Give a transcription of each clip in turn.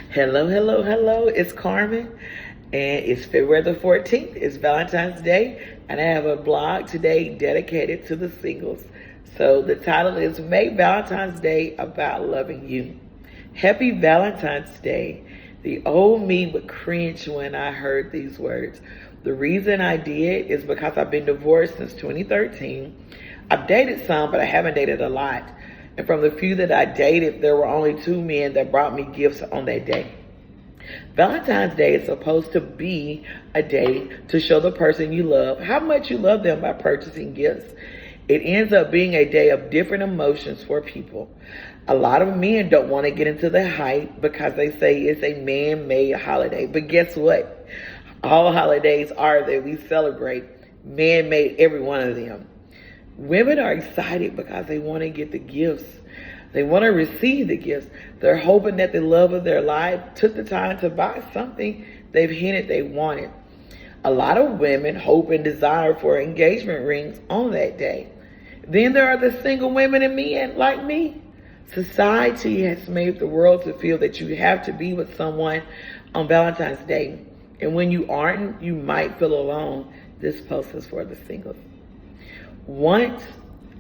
Hello, hello, hello. It's Carmen, and it's February the 14th. It's Valentine's Day, and I have a blog today dedicated to the singles. So the title is Make Valentine's Day About Loving You. Happy Valentine's Day. The old me would cringe when I heard these words. The reason I did is because I've been divorced since 2013. I've dated some, but I haven't dated a lot. And from the few that I dated, there were only two men that brought me gifts on that day. Valentine's Day is supposed to be a day to show the person you love how much you love them by purchasing gifts. It ends up being a day of different emotions for people. A lot of men don't want to get into the hype because they say it's a man-made holiday. But guess what? All holidays are that we celebrate. Man made every one of them. Women are excited because they want to get the gifts. They want to receive the gifts. They're hoping that the love of their life took the time to buy something they've hinted they wanted. A lot of women hope and desire for engagement rings on that day. Then there are the single women and men like me. Society has made the world to feel that you have to be with someone on Valentine's Day. And when you aren't, you might feel alone. This post is for the singles. Once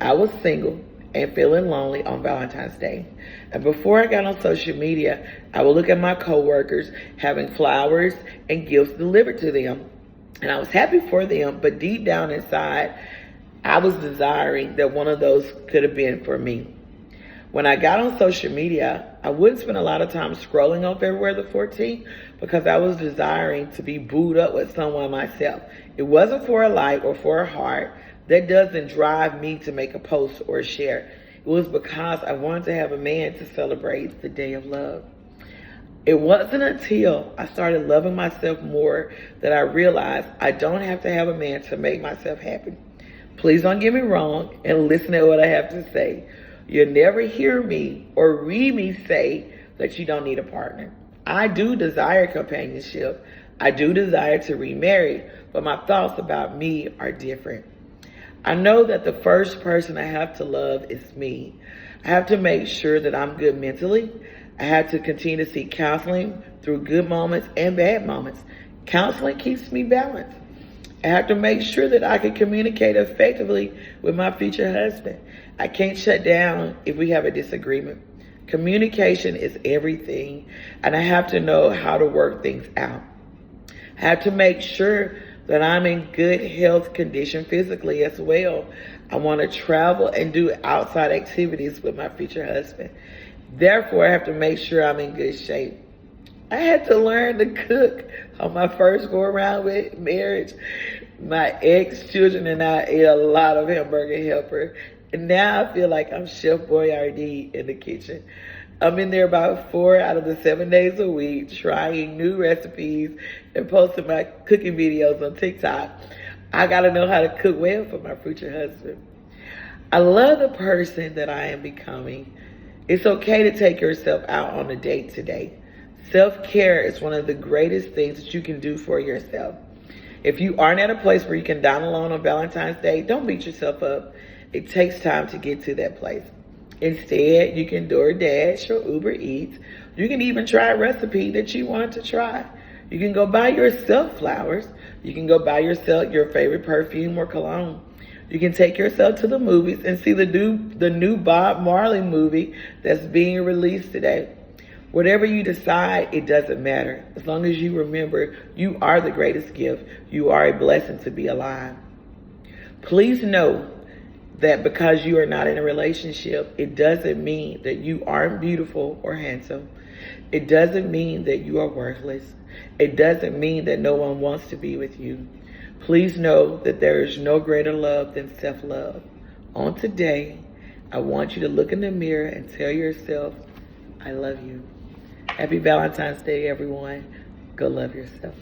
I was single and feeling lonely on Valentine's Day. And before I got on social media, I would look at my coworkers having flowers and gifts delivered to them. And I was happy for them, but deep down inside, I was desiring that one of those could have been for me. When I got on social media, I wouldn't spend a lot of time scrolling on February the 14th because I was desiring to be booed up with someone myself. It wasn't for a like or for a heart. That doesn't drive me to make a post or a share. It was because I wanted to have a man to celebrate the day of love. It wasn't until I started loving myself more that I realized I don't have to have a man to make myself happy. Please don't get me wrong and listen to what I have to say. You'll never hear me or read me say that you don't need a partner. I do desire companionship. I do desire to remarry, but my thoughts about me are different. I know that the first person I have to love is me. I have to make sure that I'm good mentally. I have to continue to seek counseling through good moments and bad moments. Counseling keeps me balanced. I have to make sure that I can communicate effectively with my future husband. I can't shut down if we have a disagreement. Communication is everything, and I have to know how to work things out. I have to make sure that I'm in good health condition physically as well. I want to travel and do outside activities with my future husband. Therefore, I have to make sure I'm in good shape. I had to learn to cook on my first go around with marriage. My ex-children and I ate a lot of hamburger helper. And now I feel like I'm Chef Boyardee in the kitchen. I'm in there about 4 out of the 7 days a week, trying new recipes and posting my cooking videos on TikTok. I gotta know how to cook well for my future husband. I love the person that I am becoming. It's okay to take yourself out on a date today. Self-care is one of the greatest things that you can do for yourself. If you aren't at a place where you can dine alone on Valentine's Day, don't beat yourself up. It takes time to get to that place. Instead, you can DoorDash or Uber Eats. You can even try a recipe that you wanted to try. You can go buy yourself flowers. You can go buy yourself your favorite perfume or cologne. You can take yourself to the movies and see the new Bob Marley movie that's being released today. Whatever you decide, it doesn't matter. As long as you remember, you are the greatest gift. You are a blessing to be alive. Please know that because you are not in a relationship, it doesn't mean that you aren't beautiful or handsome. It doesn't mean that you are worthless. It doesn't mean that no one wants to be with you. Please know that there is no greater love than self-love. On today, I want you to look in the mirror and tell yourself, I love you. Happy Valentine's Day, everyone. Go love yourself.